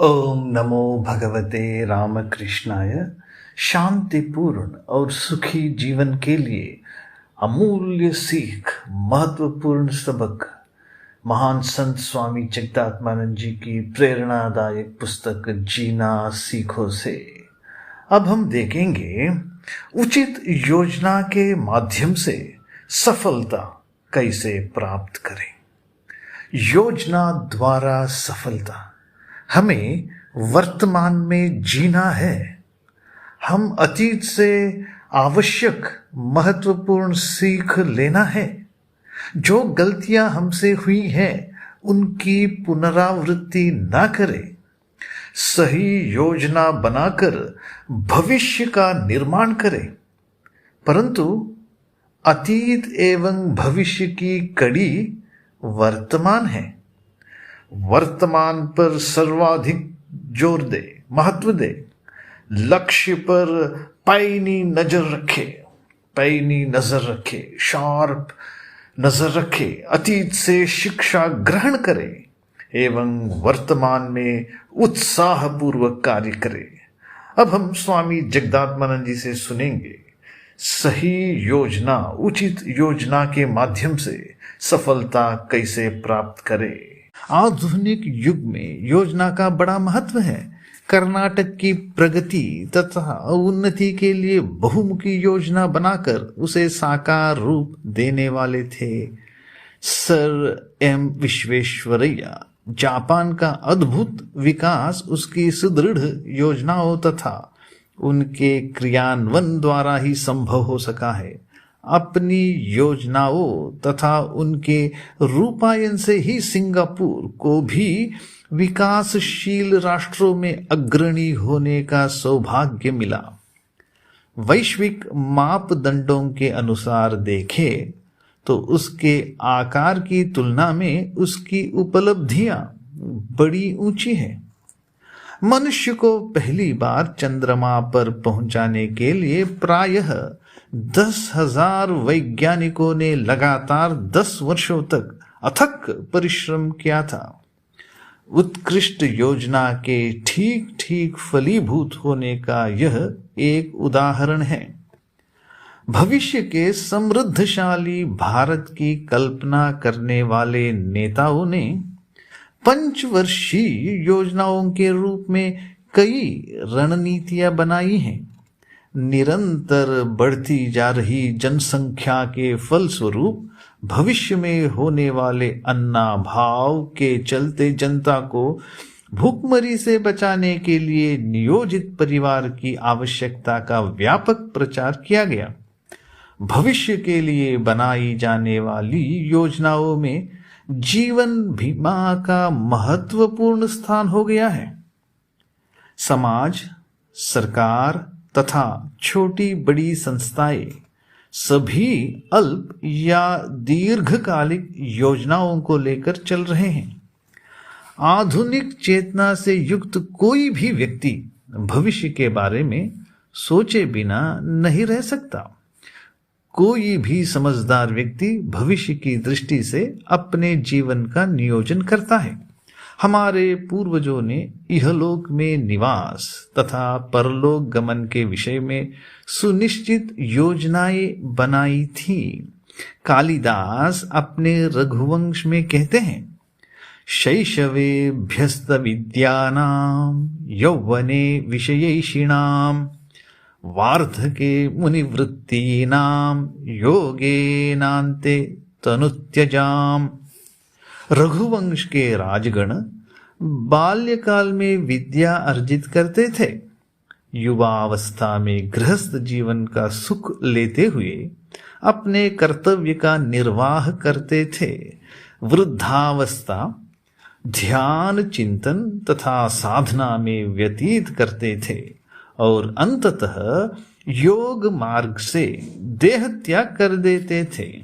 ओम नमो भगवते रामकृष्णाय। शांतिपूर्ण और सुखी जीवन के लिए अमूल्य सीख, महत्वपूर्ण सबक महान संत स्वामी जगदात्मानंद जी की प्रेरणादायक पुस्तक जीना सीखो से अब हम देखेंगे उचित योजना के माध्यम से सफलता कैसे प्राप्त करें। योजना द्वारा सफलता। हमें वर्तमान में जीना है। हम अतीत से आवश्यक महत्वपूर्ण सीख लेना है। जो गलतियां हमसे हुई हैं उनकी पुनरावृत्ति ना करें। सही योजना बनाकर भविष्य का निर्माण करें। परंतु अतीत एवं भविष्य की कड़ी वर्तमान है। वर्तमान पर सर्वाधिक जोर दे, महत्व दे। लक्ष्य पर पैनी नजर रखे, शार्प नजर रखे। अतीत से शिक्षा ग्रहण करे एवं वर्तमान में उत्साहपूर्वक कार्य करे। अब हम स्वामी जगदात्मानंद जी से सुनेंगे सही योजना, उचित योजना के माध्यम से सफलता कैसे प्राप्त करें। आधुनिक युग में योजना का बड़ा महत्व है। कर्नाटक की प्रगति तथा उन्नति के लिए बहुमुखी योजना बनाकर उसे साकार रूप देने वाले थे सर एम विश्वेश्वरैया। जापान का अद्भुत विकास उसकी सुदृढ़ योजनाओं तथा उनके क्रियान्वयन द्वारा ही संभव हो सका है। अपनी योजनाओं तथा उनके रूपायन से ही सिंगापुर को भी विकासशील राष्ट्रों में अग्रणी होने का सौभाग्य मिला। वैश्विक मापदंडों के अनुसार देखें तो उसके आकार की तुलना में उसकी उपलब्धियां बड़ी ऊंची हैं। मनुष्य को पहली बार चंद्रमा पर पहुंचाने के लिए प्रायः 10,000 वैज्ञानिकों ने लगातार 10 वर्षों तक अथक परिश्रम किया था। उत्कृष्ट योजना के ठीक ठीक फलीभूत होने का यह एक उदाहरण है। भविष्य के समृद्धशाली भारत की कल्पना करने वाले नेताओं ने पंचवर्षीय योजनाओं के रूप में कई रणनीतियां बनाई हैं। निरंतर बढ़ती जा रही जनसंख्या के फलस्वरूप भविष्य में होने वाले अन्नाभाव के चलते जनता को भूखमरी से बचाने के लिए नियोजित परिवार की आवश्यकता का व्यापक प्रचार किया गया। भविष्य के लिए बनाई जाने वाली योजनाओं में जीवन बीमा का महत्वपूर्ण स्थान हो गया है। समाज, सरकार तथा छोटी बड़ी संस्थाएं सभी अल्प या दीर्घकालिक योजनाओं को लेकर चल रहे हैं। आधुनिक चेतना से युक्त कोई भी व्यक्ति भविष्य के बारे में सोचे बिना नहीं रह सकता। कोई भी समझदार व्यक्ति भविष्य की दृष्टि से अपने जीवन का नियोजन करता है। हमारे पूर्वजों ने इहलोक में निवास तथा परलोक गमन के विषय में सुनिश्चित योजनाएं बनाई थी। कालिदास अपने रघुवंश में कहते हैं, शैशवेभ्यस्त विद्यानां यौवने विषयैषिणां वार्धके मुनिवृत्तीनां योगेनान्ते तनुत्यजाम्। रघुवंश के राजगण बाल्यकाल में विद्या अर्जित करते थे। युवावस्था में गृहस्थ जीवन का सुख लेते हुए अपने कर्तव्य का निर्वाह करते थे। वृद्धावस्था ध्यान, चिंतन तथा साधना में व्यतीत करते थे और अंततः योग मार्ग से देह त्याग कर देते थे।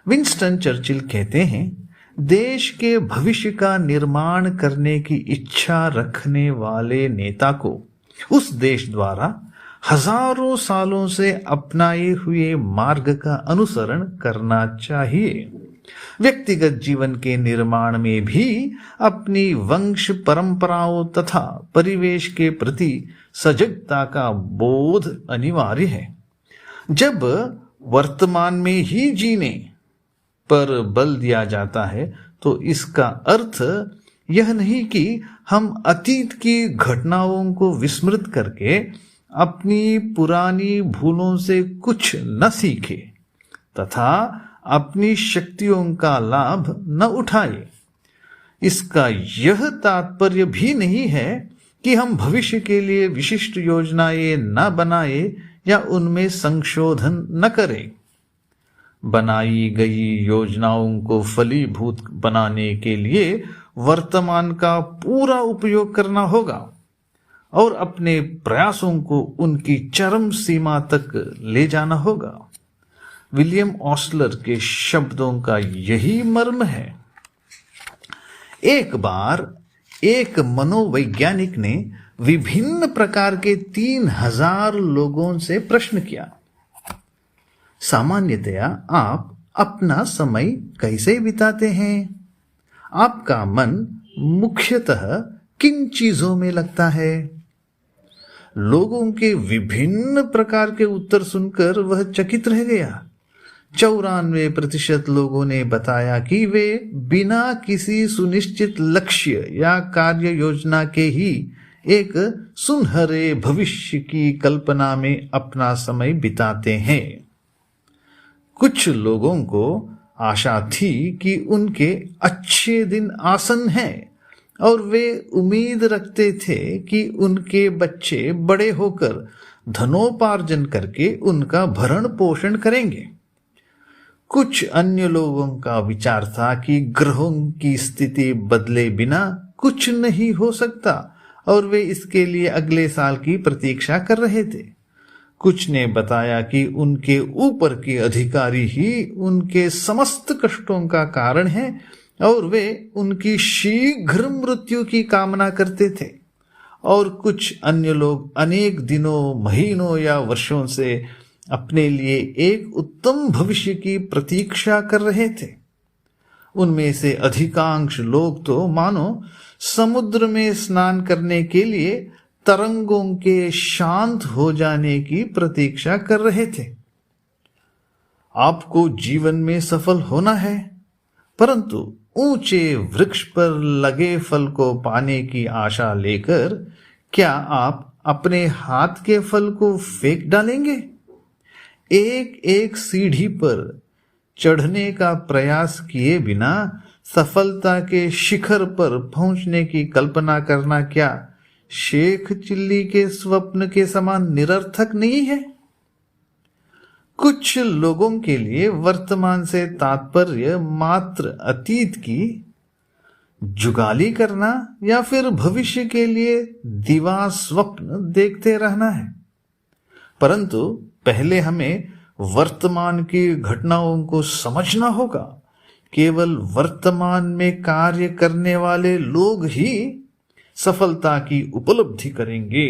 विंस्टन चर्चिल कहते हैं, देश के भविष्य का निर्माण करने की इच्छा रखने वाले नेता को उस देश द्वारा हजारों सालों से अपनाए हुए मार्ग का अनुसरण करना चाहिए। व्यक्तिगत जीवन के निर्माण में भी अपनी वंश परंपराओं तथा परिवेश के प्रति सजगता का बोध अनिवार्य है। जब वर्तमान में ही जीने पर बल दिया जाता है तो इसका अर्थ यह नहीं कि हम अतीत की घटनाओं को विस्मृत करके अपनी पुरानी भूलों से कुछ न सीखे तथा अपनी शक्तियों का लाभ न उठाए। इसका यह तात्पर्य भी नहीं है कि हम भविष्य के लिए विशिष्ट योजनाएं न बनाए या उनमें संशोधन न करें। बनाई गई योजनाओं को फलीभूत बनाने के लिए वर्तमान का पूरा उपयोग करना होगा और अपने प्रयासों को उनकी चरम सीमा तक ले जाना होगा। विलियम ऑस्लर के शब्दों का यही मर्म है। एक बार एक मनोवैज्ञानिक ने विभिन्न प्रकार के 3000 लोगों से प्रश्न किया, सामान्यतया आप अपना समय कैसे बिताते हैं? आपका मन मुख्यतः किन चीजों में लगता है? लोगों के विभिन्न प्रकार के उत्तर सुनकर वह चकित रह गया। 94% लोगों ने बताया कि वे बिना किसी सुनिश्चित लक्ष्य या कार्य योजना के ही एक सुनहरे भविष्य की कल्पना में अपना समय बिताते हैं। कुछ लोगों को आशा थी कि उनके अच्छे दिन आसन हैं और वे उम्मीद रखते थे कि उनके बच्चे बड़े होकर धनोपार्जन करके उनका भरण पोषण करेंगे। कुछ अन्य लोगों का विचार था कि ग्रहों की स्थिति बदले बिना कुछ नहीं हो सकता और वे इसके लिए अगले साल की प्रतीक्षा कर रहे थे। कुछ ने बताया कि उनके ऊपर के अधिकारी ही उनके समस्त कष्टों का कारण है और वे उनकी शीघ्र मृत्यु की कामना करते थे। और कुछ अन्य लोग अनेक दिनों, महीनों या वर्षों से अपने लिए एक उत्तम भविष्य की प्रतीक्षा कर रहे थे। उनमें से अधिकांश लोग तो मानो समुद्र में स्नान करने के लिए तरंगों के शांत हो जाने की प्रतीक्षा कर रहे थे। आपको जीवन में सफल होना है, परंतु ऊंचे वृक्ष पर लगे फल को पाने की आशा लेकर क्या आप अपने हाथ के फल को फेंक डालेंगे? एक एक सीढ़ी पर चढ़ने का प्रयास किए बिना सफलता के शिखर पर पहुंचने की कल्पना करना क्या शेख चिल्ली के स्वप्न के समान निरर्थक नहीं है? कुछ लोगों के लिए वर्तमान से तात्पर्य मात्र अतीत की जुगाली करना या फिर भविष्य के लिए दिवा स्वप्न देखते रहना है। परंतु पहले हमें वर्तमान की घटनाओं को समझना होगा। केवल वर्तमान में कार्य करने वाले लोग ही सफलता की उपलब्धि करेंगे।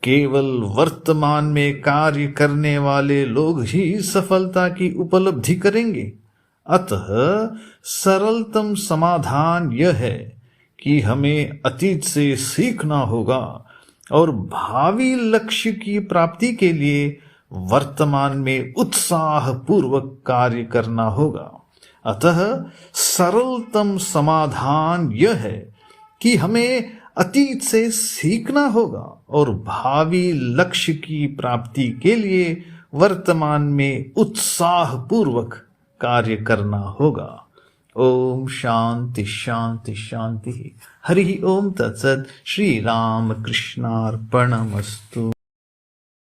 केवल वर्तमान में कार्य करने वाले लोग ही सफलता की उपलब्धि करेंगे। अतः सरलतम समाधान यह है कि हमें अतीत से सीखना होगा और भावी लक्ष्य की प्राप्ति के लिए वर्तमान में उत्साह पूर्वक कार्य करना होगा। अतः सरलतम समाधान यह है कि हमें अतीत से सीखना होगा और भावी लक्ष्य की प्राप्ति के लिए वर्तमान में उत्साह पूर्वक कार्य करना होगा। ओम शांति शांति शांति। हरि ओम तत्सत। श्री राम कृष्णार्पणमस्तु।